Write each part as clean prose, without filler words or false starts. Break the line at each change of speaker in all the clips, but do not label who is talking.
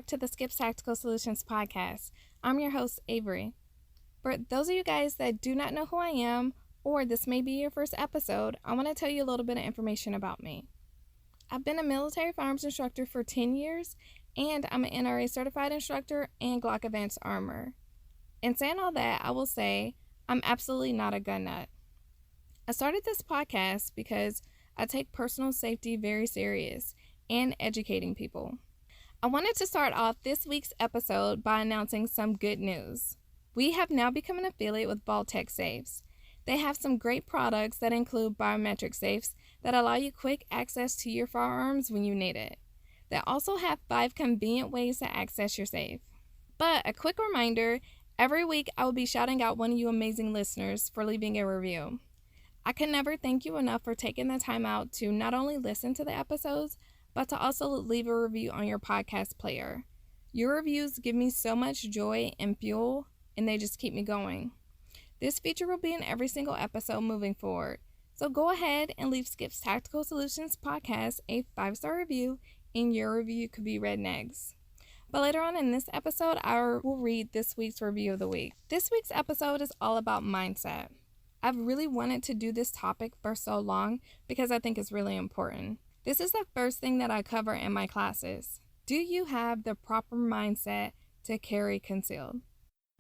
back to the Skip's Tactical Solutions podcast. I'm your host, Avery. For those of you guys that do not know who I am, or this may be your first episode, I want to tell you a little bit of information about me. I've been a military firearms instructor for 10 years, and I'm an NRA certified instructor and Glock Advanced Armor. In saying all that, I will say I'm absolutely not a gun nut. I started this podcast because I take personal safety very serious and educating people. I wanted to start off this week's episode by announcing some good news. We have now become an affiliate with Vault-Tec Safes. They have some great products that include biometric safes that allow you quick access to your firearms when you need it. They also have 5 convenient ways to access your safe. But a quick reminder, every week I will be shouting out one of you amazing listeners for leaving a review. I can never thank you enough for taking the time out to not only listen to the episodes, but to also leave a review on your podcast player. Your reviews give me so much joy and fuel, and they just keep me going. This feature will be in every single episode moving forward. So go ahead and leave Skip's Tactical Solutions podcast a 5-star review, and your review could be read next. But later on in this episode, I will read this week's review of the week. This week's episode is all about mindset. I've really wanted to do this topic for so long because I think it's really important. This is the first thing that I cover in my classes. Do you have the proper mindset to carry concealed?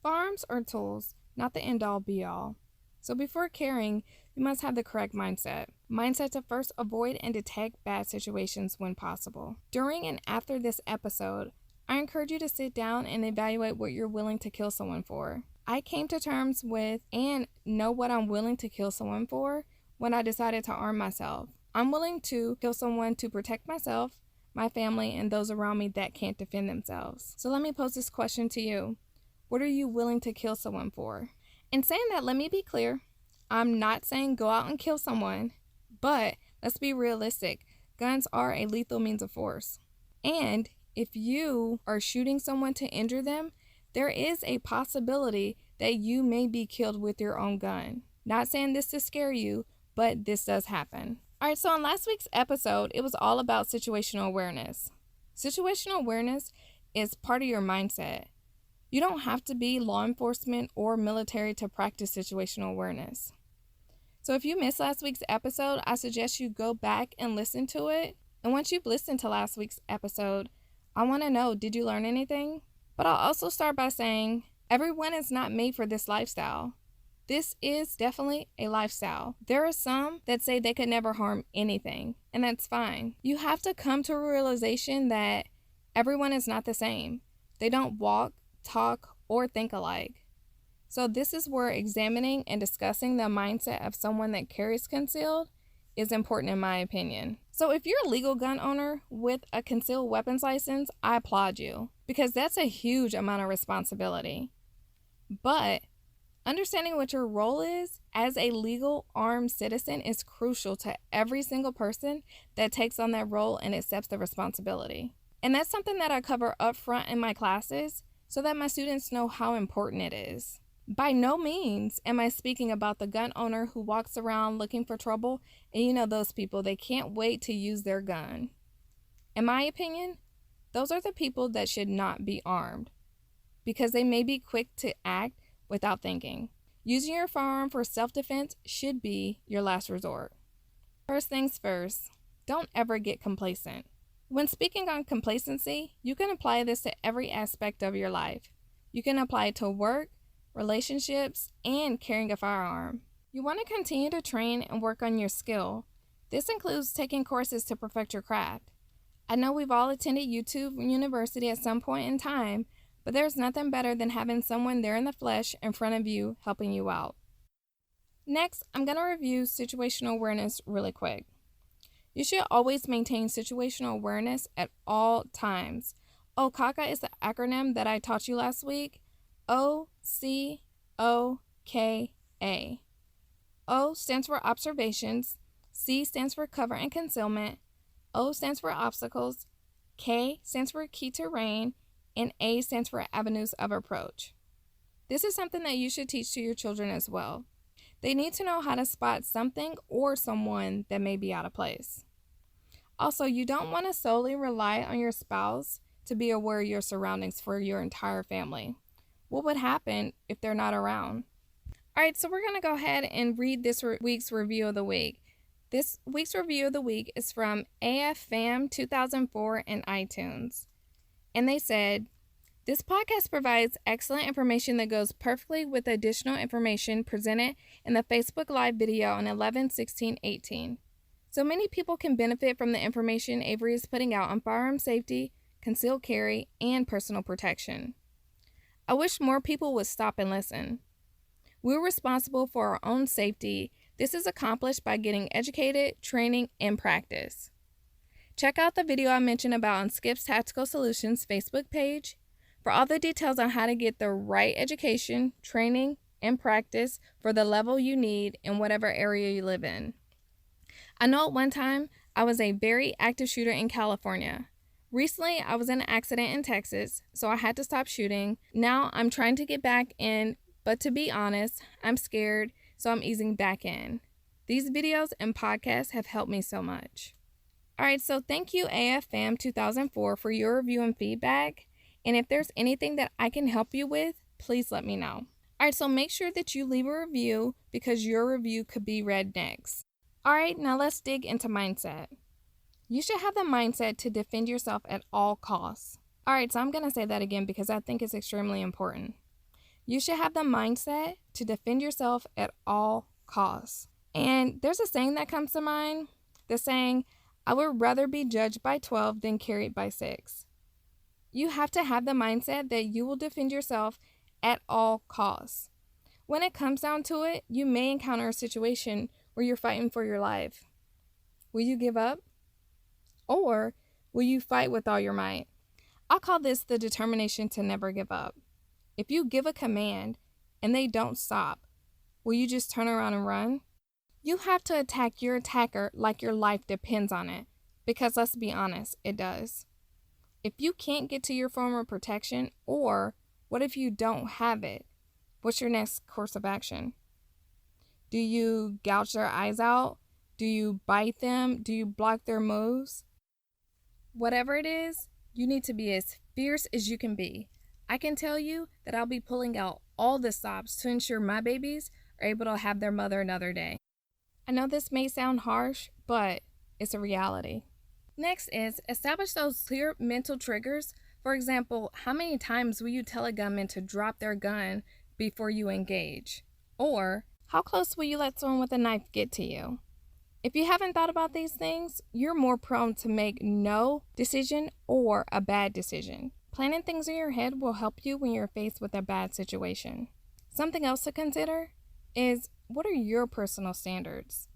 Firearms are tools, not the end-all be-all. So before carrying, you must have the correct mindset. Mindset to first avoid and detect bad situations when possible. During and after this episode, I encourage you to sit down and evaluate what you're willing to kill someone for. I came to terms with and know what I'm willing to kill someone for when I decided to arm myself. I'm willing to kill someone to protect myself, my family, and those around me that can't defend themselves. So let me pose this question to you. What are you willing to kill someone for? In saying that, let me be clear. I'm not saying go out and kill someone, but let's be realistic. Guns are a lethal means of force. And if you are shooting someone to injure them, there is a possibility that you may be killed with your own gun. Not saying this to scare you, but this does happen. Alright, so in last week's episode, it was all about situational awareness. Situational awareness is part of your mindset. You don't have to be law enforcement or military to practice situational awareness. So if you missed last week's episode, I suggest you go back and listen to it. And once you've listened to last week's episode, I want to know, did you learn anything? But I'll also start by saying, everyone is not made for this lifestyle. This is definitely a lifestyle. There are some that say they could never harm anything, and that's fine. You have to come to a realization that everyone is not the same. They don't walk, talk, or think alike. So this is where examining and discussing the mindset of someone that carries concealed is important in my opinion. So if you're a legal gun owner with a concealed weapons license, I applaud you because that's a huge amount of responsibility. But understanding what your role is as a legal armed citizen is crucial to every single person that takes on that role and accepts the responsibility. And that's something that I cover up front in my classes so that my students know how important it is. By no means am I speaking about the gun owner who walks around looking for trouble, and you know those people, they can't wait to use their gun. In my opinion, those are the people that should not be armed because they may be quick to act without thinking. Using your firearm for self-defense should be your last resort. First things first, don't ever get complacent. When speaking on complacency, you can apply this to every aspect of your life. You can apply it to work, relationships, and carrying a firearm. You want to continue to train and work on your skill. This includes taking courses to perfect your craft. I know we've all attended YouTube University at some point in time, but there's nothing better than having someone there in the flesh in front of you helping you out. Next, I'm going to review situational awareness really quick. You should always maintain situational awareness at all times. OKAKA is the acronym that I taught you last week. OCOKA. O stands for observations, C stands for cover and concealment, O stands for obstacles, K stands for key terrain, and A stands for avenues of approach. This is something that you should teach to your children as well. They need to know how to spot something or someone that may be out of place. Also, you don't want to solely rely on your spouse to be aware of your surroundings for your entire family. What would happen if they're not around? All right, so we're going to go ahead and read this week's review of the week. This week's review of the week is from AFFam 2004 in iTunes. And they said, "This podcast provides excellent information that goes perfectly with the additional information presented in the Facebook Live video on 11/16/18. So many people can benefit from the information Avery is putting out on firearm safety, concealed carry, and personal protection. I wish more people would stop and listen. We're responsible for our own safety. This is accomplished by getting educated, training, and practice. Check out the video I mentioned about on Skip's Tactical Solutions Facebook page for all the details on how to get the right education, training, and practice for the level you need in whatever area you live in. I know at one time I was a very active shooter in California. Recently, I was in an accident in Texas, so I had to stop shooting. Now I'm trying to get back in, but to be honest, I'm scared, so I'm easing back in. These videos and podcasts have helped me so much." All right, so thank you AFFam 2004 for your review and feedback. And if there's anything that I can help you with, please let me know. All right, so make sure that you leave a review because your review could be read next. All right, now let's dig into mindset. You should have the mindset to defend yourself at all costs. All right, so I'm going to say that again because I think it's extremely important. You should have the mindset to defend yourself at all costs. And there's a saying that comes to mind. The saying, "I would rather be judged by 12 than carried by 6. You have to have the mindset that you will defend yourself at all costs. When it comes down to it, you may encounter a situation where you're fighting for your life. Will you give up? Or will you fight with all your might? I call this the determination to never give up. If you give a command and they don't stop, will you just turn around and run? You have to attack your attacker like your life depends on it, because let's be honest, it does. If you can't get to your form of protection, or what if you don't have it, what's your next course of action? Do you gouge their eyes out? Do you bite them? Do you block their moves? Whatever it is, you need to be as fierce as you can be. I can tell you that I'll be pulling out all the stops to ensure my babies are able to have their mother another day. I know this may sound harsh, but it's a reality. Next is establish those clear mental triggers. For example, how many times will you tell a gunman to drop their gun before you engage? Or how close will you let someone with a knife get to you? If you haven't thought about these things, you're more prone to make no decision or a bad decision. Planning things in your head will help you when you're faced with a bad situation. Something else to consider is, what are your personal standards?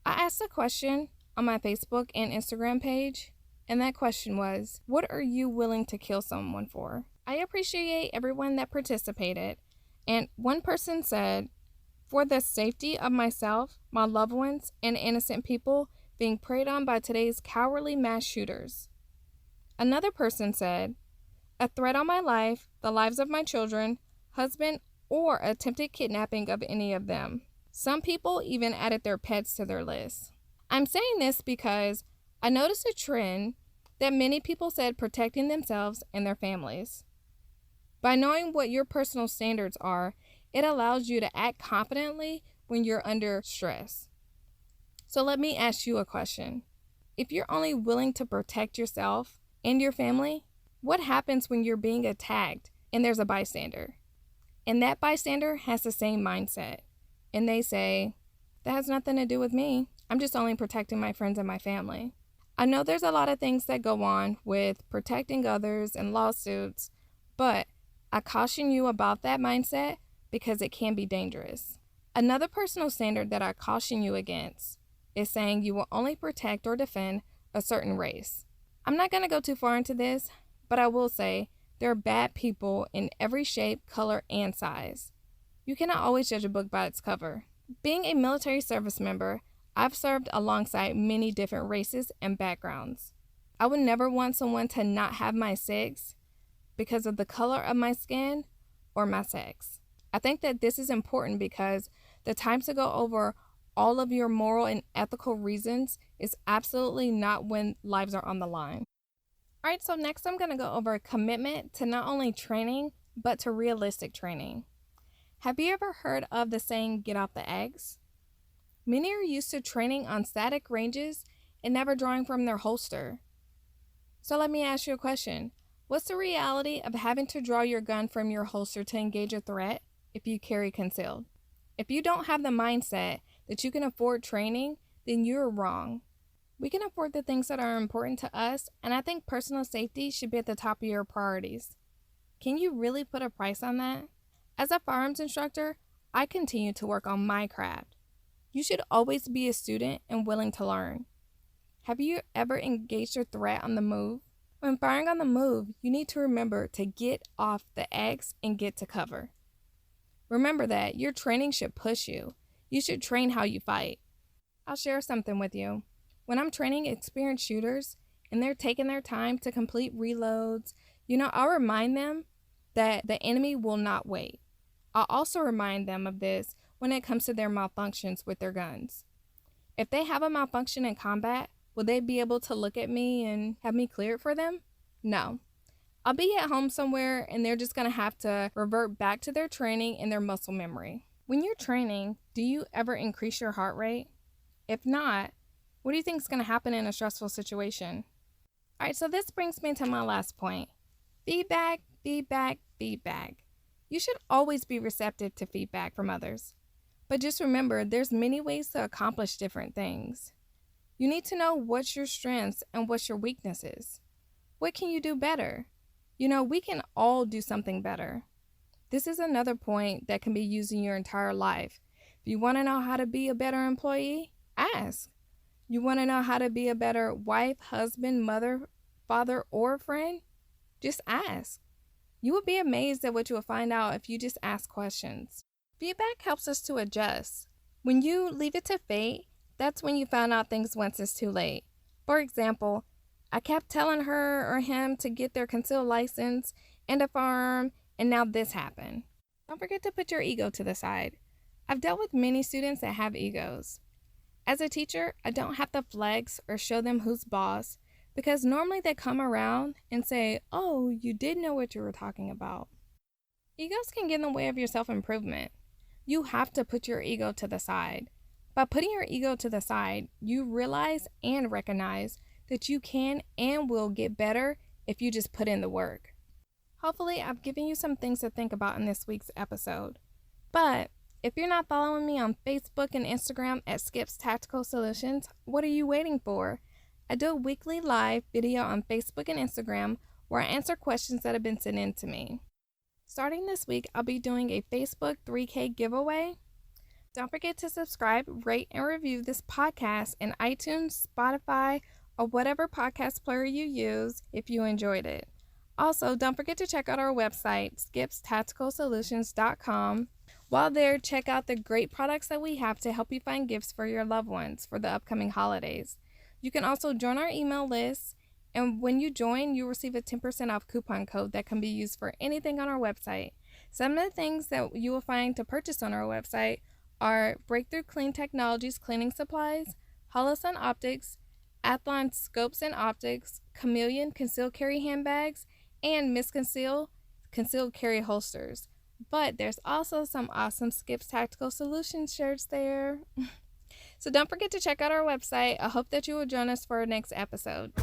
I asked a question on my Facebook and Instagram page, and that question was, what are you willing to kill someone for? I appreciate everyone that participated, and one person said, for the safety of myself, my loved ones, and innocent people being preyed on by today's cowardly mass shooters. Another person said, a threat on my life, the lives of my children, husband, or attempted kidnapping of any of them. Some people even added their pets to their list. I'm saying this because I noticed a trend that many people said protecting themselves and their families. By knowing what your personal standards are, it allows you to act confidently when you're under stress. So let me ask you a question. If you're only willing to protect yourself and your family, what happens when you're being attacked and there's a bystander? And that bystander has the same mindset. And they say, that has nothing to do with me. I'm just only protecting my friends and my family. I know there's a lot of things that go on with protecting others and lawsuits, but I caution you about that mindset because it can be dangerous. Another personal standard that I caution you against is saying you will only protect or defend a certain race. I'm not going to go too far into this, but I will say there are bad people in every shape, color, and size. You cannot always judge a book by its cover. Being a military service member, I've served alongside many different races and backgrounds. I would never want someone to not have my six because of the color of my skin or my sex. I think that this is important because the time to go over all of your moral and ethical reasons is absolutely not when lives are on the line. All right, so next I'm going to go over commitment to not only training, but to realistic training. Have you ever heard of the saying, get off the eggs? Many are used to training on static ranges and never drawing from their holster. So let me ask you a question. What's the reality of having to draw your gun from your holster to engage a threat if you carry concealed? If you don't have the mindset that you can afford training, then you're wrong. We can afford the things that are important to us, and I think personal safety should be at the top of your priorities. Can you really put a price on that? As a firearms instructor, I continue to work on my craft. You should always be a student and willing to learn. Have you ever engaged a threat on the move? When firing on the move, you need to remember to get off the eggs and get to cover. Remember that your training should push you. You should train how you fight. I'll share something with you. When I'm training experienced shooters and they're taking their time to complete reloads, I'll remind them that the enemy will not wait. I'll also remind them of this when it comes to their malfunctions with their guns. If they have a malfunction in combat, will they be able to look at me and have me clear it for them? No. I'll be at home somewhere and they're just going to have to revert back to their training and their muscle memory. When you're training, do you ever increase your heart rate? If not, what do you think is going to happen in a stressful situation? All right, so this brings me to my last point. Feedback, feedback, feedback. You should always be receptive to feedback from others. But just remember, there's many ways to accomplish different things. You need to know what's your strengths and what's your weaknesses. What can you do better? We can all do something better. This is another point that can be used in your entire life. If you want to know how to be a better employee, ask. You want to know how to be a better wife, husband, mother, father, or friend? Just ask. You will be amazed at what you will find out if you just ask questions. Feedback helps us to adjust. When you leave it to fate, that's when you find out things once it's too late. For example, I kept telling her or him to get their concealed license and a firearm, and now this happened. Don't forget to put your ego to the side. I've dealt with many students that have egos. As a teacher, I don't have to flex or show them who's boss, because normally they come around and say, oh, you did know what you were talking about. Egos can get in the way of your self-improvement. You have to put your ego to the side. By putting your ego to the side, you realize and recognize that you can and will get better if you just put in the work. Hopefully, I've given you some things to think about in this week's episode. But if you're not following me on Facebook and Instagram at Skip's Tactical Solutions, what are you waiting for? I do a weekly live video on Facebook and Instagram where I answer questions that have been sent in to me. Starting this week, I'll be doing a Facebook 3K giveaway. Don't forget to subscribe, rate, and review this podcast in iTunes, Spotify, or whatever podcast player you use if you enjoyed it. Also, don't forget to check out our website, skipstacticalsolutions.com. While there, check out the great products that we have to help you find gifts for your loved ones for the upcoming holidays. You can also join our email list, and when you join, you'll receive a 10% off coupon code that can be used for anything on our website. Some of the things that you will find to purchase on our website are Breakthrough Clean Technologies cleaning supplies, Holosun Optics, Athlon scopes and optics, Chameleon concealed carry handbags, and Miss Conceal concealed carry holsters. But there's also some awesome Skip's Tactical Solutions shirts there. So don't forget to check out our website. I hope that you will join us for our next episode.